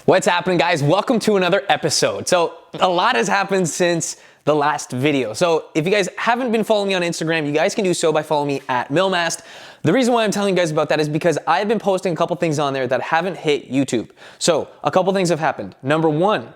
What's happening, guys? Welcome to another episode. So a lot has happened since the last video. So if you guys haven't been following me on Instagram, you guys can do so by following me at milanmast. The reason why I'm telling you guys about that is because I've been posting a couple things on there that haven't hit YouTube. So a couple things have happened. Number one,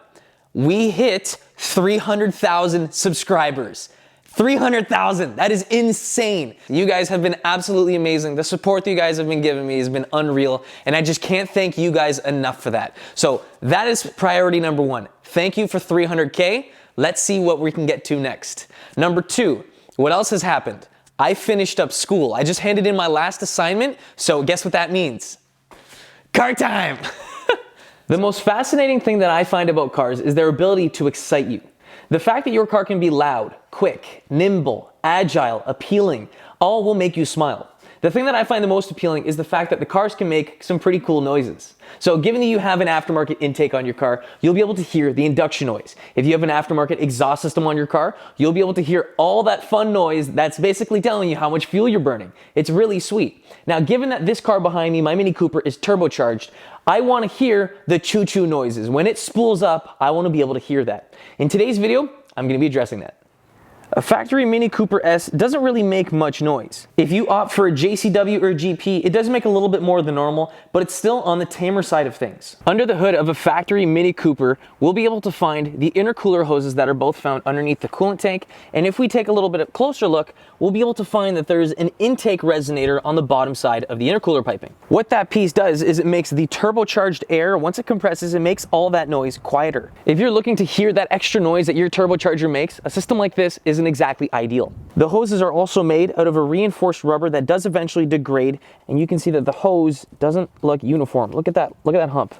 we hit 300,000 subscribers. 300,000, that is insane. You guys have been absolutely amazing. The support that you guys have been giving me has been unreal, and I just can't thank you guys enough for that. So that is priority number one. Thank you for 300K. Let's see what we can get to next. Number two, what else has happened? I finished up school. I just handed in my last assignment, so guess what that means? Car time! The most fascinating thing that I find about cars is their ability to excite you. The fact that your car can be loud, quick, nimble, agile, appealing, all will make you smile. The thing that I find the most appealing is the fact that the cars can make some pretty cool noises. So given that you have an aftermarket intake on your car, you'll be able to hear the induction noise. If you have an aftermarket exhaust system on your car, you'll be able to hear all that fun noise that's basically telling you how much fuel you're burning. It's really sweet. Now, given that this car behind me, my Mini Cooper, is turbocharged, I want to hear the choo-choo noises. When it spools up, I want to be able to hear that. In today's video, I'm going to be addressing that. A factory Mini Cooper S doesn't really make much noise. If you opt for a JCW or a GP, it does make a little bit more than normal, but it's still on the tamer side of things. Under the hood of a factory Mini Cooper, we'll be able to find the intercooler hoses that are both found underneath the coolant tank, and if we take a little bit of closer look, we'll be able to find that there's an intake resonator on the bottom side of the intercooler piping. What that piece does is it makes the turbocharged air, once it compresses, it makes all that noise quieter. If you're looking to hear that extra noise that your turbocharger makes, a system like this isn't exactly ideal. The hoses are also made out of a reinforced rubber that does eventually degrade, and you can see that the hose doesn't look uniform. Look at that hump.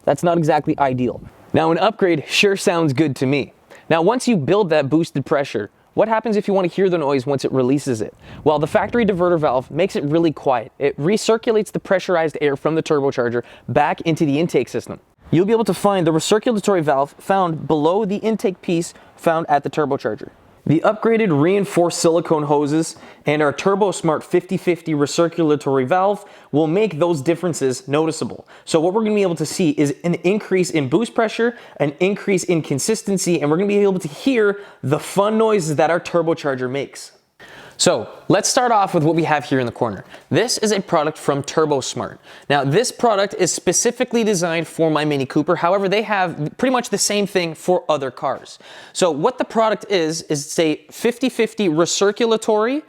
That's not exactly ideal. Now, an upgrade sure sounds good to me. Now, once you build that boosted pressure, what happens if you want to hear the noise once it releases it? Well, the factory diverter valve makes it really quiet. It recirculates the pressurized air from the turbocharger back into the intake system. You'll be able to find the recirculatory valve found below the intake piece found at the turbocharger. The upgraded reinforced silicone hoses and our TurboSmart 50/50 recirculatory valve will make those differences noticeable. So what we're going to be able to see is an increase in boost pressure, an increase in consistency, and we're going to be able to hear the fun noises that our turbocharger makes. So let's start off with what we have here in the corner. This is a product from TurboSmart. Now, this product is specifically designed for my Mini Cooper. However, they have pretty much the same thing for other cars. So what the product is it's a 50/50 recirculatory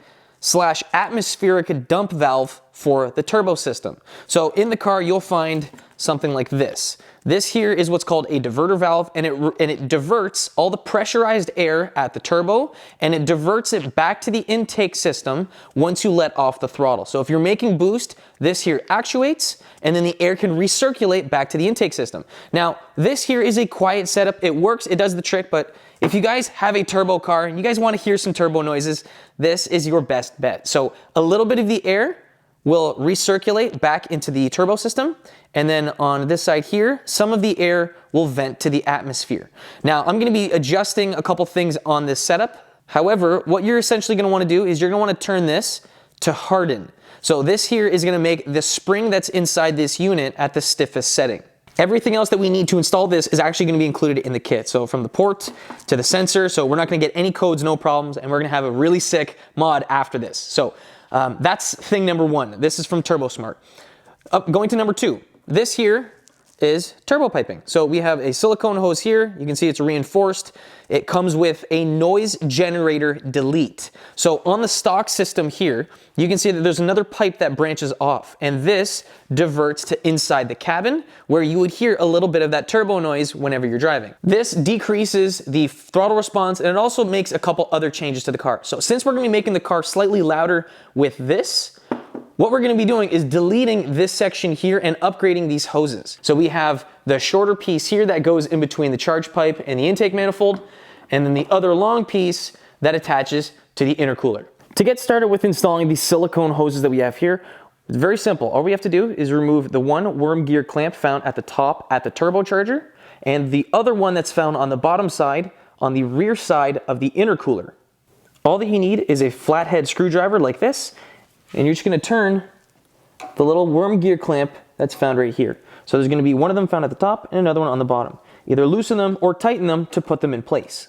/ atmospheric dump valve for the turbo system. So in the car, you'll find something like this. This here is what's called a diverter valve, and it diverts all the pressurized air at the turbo, and it diverts it back to the intake system once you let off the throttle. So if you're making boost, this here actuates, and then the air can recirculate back to the intake system. Now, this here is a quiet setup. It works, it does the trick, but if you guys have a turbo car and you guys want to hear some turbo noises, this is your best bet. So a little bit of the air will recirculate back into the turbo system, and then on this side here, some of the air will vent to the atmosphere. Now, I'm going to be adjusting a couple things on this setup. However, what you're essentially going to want to do is you're going to want to turn this to harden. So this here is going to make the spring that's inside this unit at the stiffest setting. Everything else that we need to install this is actually going to be included in the kit. So from the port to the sensor, so we're not going to get any codes, no problems, and we're going to have a really sick mod after this. So that's thing number one. This is from TurboSmart. Going to number two. This here is turbo piping. So we have a silicone hose here. You can see it's reinforced. It comes with a noise generator delete. So on the stock system here, you can see that there's another pipe that branches off, and this diverts to inside the cabin where you would hear a little bit of that turbo noise whenever you're driving. This decreases the throttle response, and it also makes a couple other changes to the car. So since we're going to be making the car slightly louder with this, what we're going to be doing is deleting this section here and upgrading these hoses. So we have the shorter piece here that goes in between the charge pipe and the intake manifold, and then the other long piece that attaches to the intercooler. To get started with installing these silicone hoses that we have here, it's very simple. All we have to do is remove the one worm gear clamp found at the top at the turbocharger, and the other one that's found on the bottom side on the rear side of the intercooler. All that you need is a flathead screwdriver like this, and you're just going to turn the little worm gear clamp that's found right here. So there's going to be one of them found at the top and another one on the bottom. Either loosen them or tighten them to put them in place.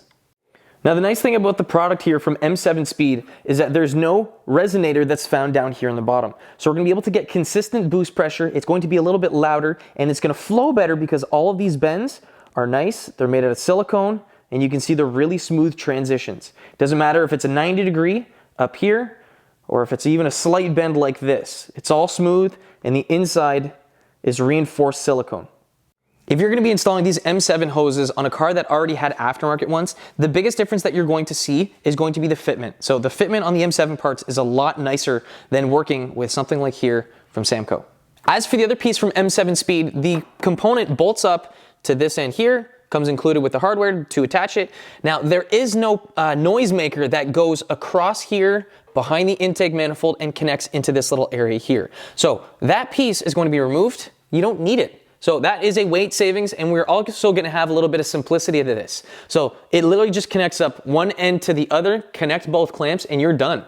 Now the nice thing about the product here from M7 Speed is that there's no resonator that's found down here on the bottom. So we're going to be able to get consistent boost pressure. It's going to be a little bit louder and it's going to flow better because all of these bends are nice. They're made out of silicone and you can see the really smooth transitions. It doesn't matter if it's a 90 degree up here or if it's even a slight bend like this. It's all smooth and the inside is reinforced silicone. If you're going to be installing these M7 hoses on a car that already had aftermarket ones, the biggest difference that you're going to see is going to be the fitment. So the fitment on the M7 parts is a lot nicer than working with something like here from Samco. As for the other piece from M7 Speed, the component bolts up to this end here, comes included with the hardware to attach it. Now there is no noisemaker that goes across here behind the intake manifold and connects into this little area here. So that piece is going to be removed. You don't need it. So that is a weight savings, and we're also going to have a little bit of simplicity to this. So it literally just connects up one end to the other, connect both clamps, and you're done.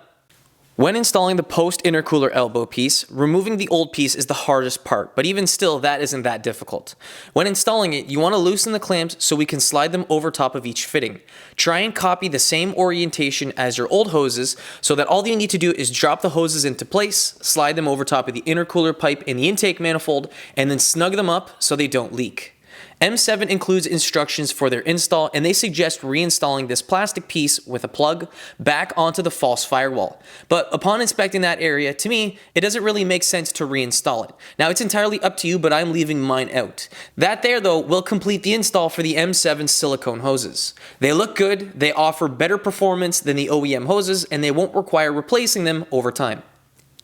When installing the post intercooler elbow piece, removing the old piece is the hardest part, but even still, that isn't that difficult. When installing it, you want to loosen the clamps so we can slide them over top of each fitting. Try and copy the same orientation as your old hoses so that all you need to do is drop the hoses into place, slide them over top of the intercooler pipe in the intake manifold, and then snug them up so they don't leak. M7 includes instructions for their install, and they suggest reinstalling this plastic piece with a plug back onto the false firewall. But upon inspecting that area, to me, it doesn't really make sense to reinstall it. Now, it's entirely up to you, but I'm leaving mine out. That there, though, will complete the install for the M7 silicone hoses. They look good, they offer better performance than the OEM hoses, and they won't require replacing them over time.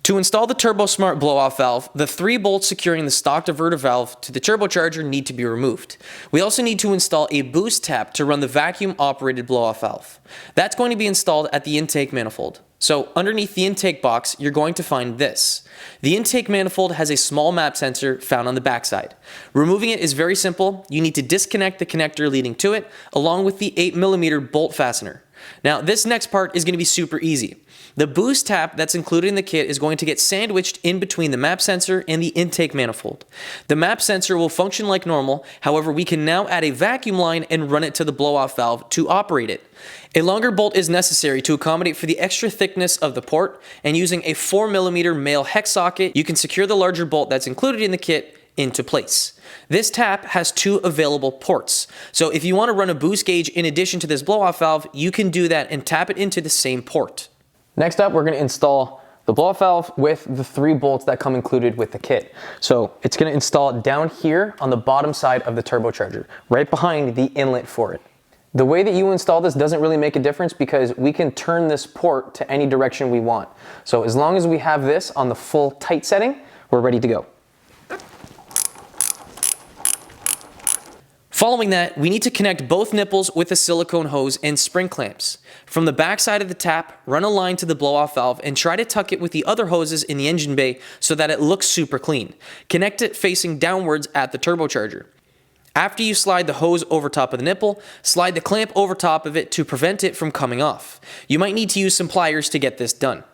To install the TurboSmart blow-off valve, the 3 bolts securing the stock diverter valve to the turbocharger need to be removed. We also need to install a boost tap to run the vacuum-operated blow-off valve. That's going to be installed at the intake manifold. So underneath the intake box, you're going to find this. The intake manifold has a small map sensor found on the backside. Removing it is very simple. You need to disconnect the connector leading to it, along with the 8mm bolt fastener. Now, this next part is going to be super easy. The boost tap that's included in the kit is going to get sandwiched in between the map sensor and the intake manifold. The map sensor will function like normal, however we can now add a vacuum line and run it to the blow-off valve to operate it. A longer bolt is necessary to accommodate for the extra thickness of the port, and using a 4mm male hex socket, you can secure the larger bolt that's included in the kit into place. This tap has 2 available ports, so if you want to run a boost gauge in addition to this blow-off valve, you can do that and tap it into the same port. Next up, we're going to install the blow-off valve with the 3 bolts that come included with the kit. So it's going to install it down here on the bottom side of the turbocharger, right behind the inlet for it. The way that you install this doesn't really make a difference because we can turn this port to any direction we want. So as long as we have this on the full tight setting, we're ready to go. Following that, we need to connect both nipples with a silicone hose and spring clamps. From the back side of the tap, run a line to the blow-off valve and try to tuck it with the other hoses in the engine bay so that it looks super clean. Connect it facing downwards at the turbocharger. After you slide the hose over top of the nipple, slide the clamp over top of it to prevent it from coming off. You might need to use some pliers to get this done.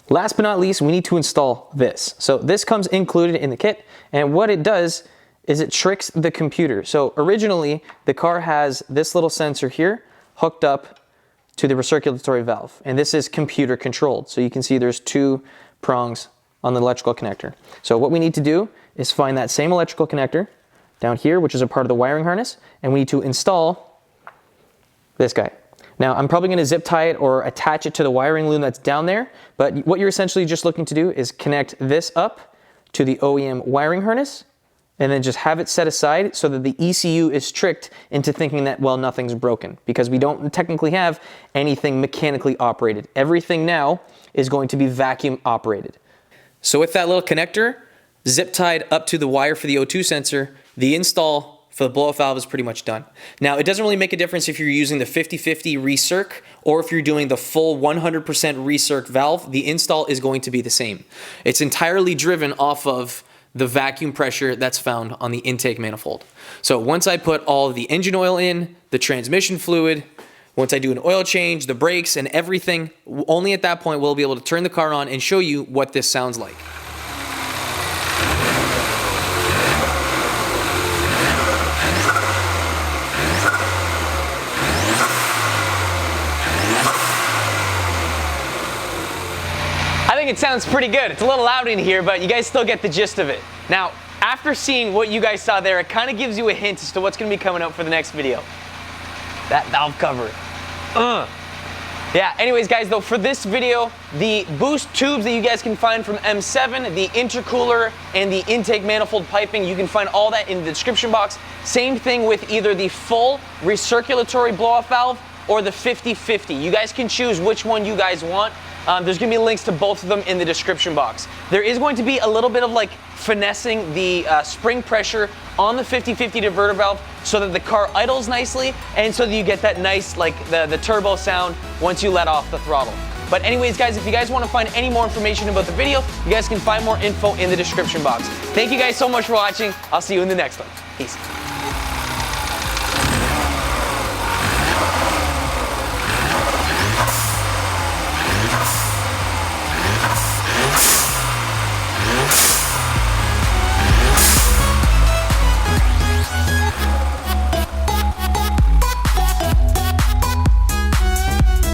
Last but not least, we need to install this. So this comes included in the kit, and what it does is it tricks the computer. So originally, the car has this little sensor here hooked up to the recirculatory valve, and this is computer controlled. So you can see there's 2 prongs on the electrical connector. So what we need to do is find that same electrical connector down here, which is a part of the wiring harness, and we need to install this guy. Now, I'm probably going to zip tie it or attach it to the wiring loom that's down there, but what you're essentially just looking to do is connect this up to the OEM wiring harness, and then just have it set aside so that the ECU is tricked into thinking that, well, nothing's broken, because we don't technically have anything mechanically operated. Everything now is going to be vacuum operated. So with that little connector zip tied up to the wire for the O2 sensor, the install for the blow-off valve is pretty much done. Now, it doesn't really make a difference if you're using the 50/50 recirc or if you're doing the full 100% recirc valve, the install is going to be the same. It's entirely driven off of the vacuum pressure that's found on the intake manifold. So once I put all the engine oil in, the transmission fluid, once I do an oil change, the brakes and everything, only at that point we'll be able to turn the car on and show you what this sounds like. think it sounds pretty good. It's a little loud in here, but you guys still get the gist of it. Now, after seeing what you guys saw there, it kind of gives you a hint as to what's going to be coming up for the next video. That valve cover. Yeah, anyways guys, though, for this video, the boost tubes that you guys can find from M7, the intercooler, and the intake manifold piping, you can find all that in the description box. Same thing with either the full recirculatory blow-off valve or the 50/50. You guys can choose which one you guys want. There's going to be links to both of them in the description box. There is going to be a little bit of like finessing the spring pressure on the 50/50 diverter valve so that the car idles nicely and so that you get that nice like the turbo sound once you let off the throttle. But anyways guys, if you guys want to find any more information about the video, you guys can find more info in the description box. Thank you guys so much for watching. I'll see you in the next one. Peace.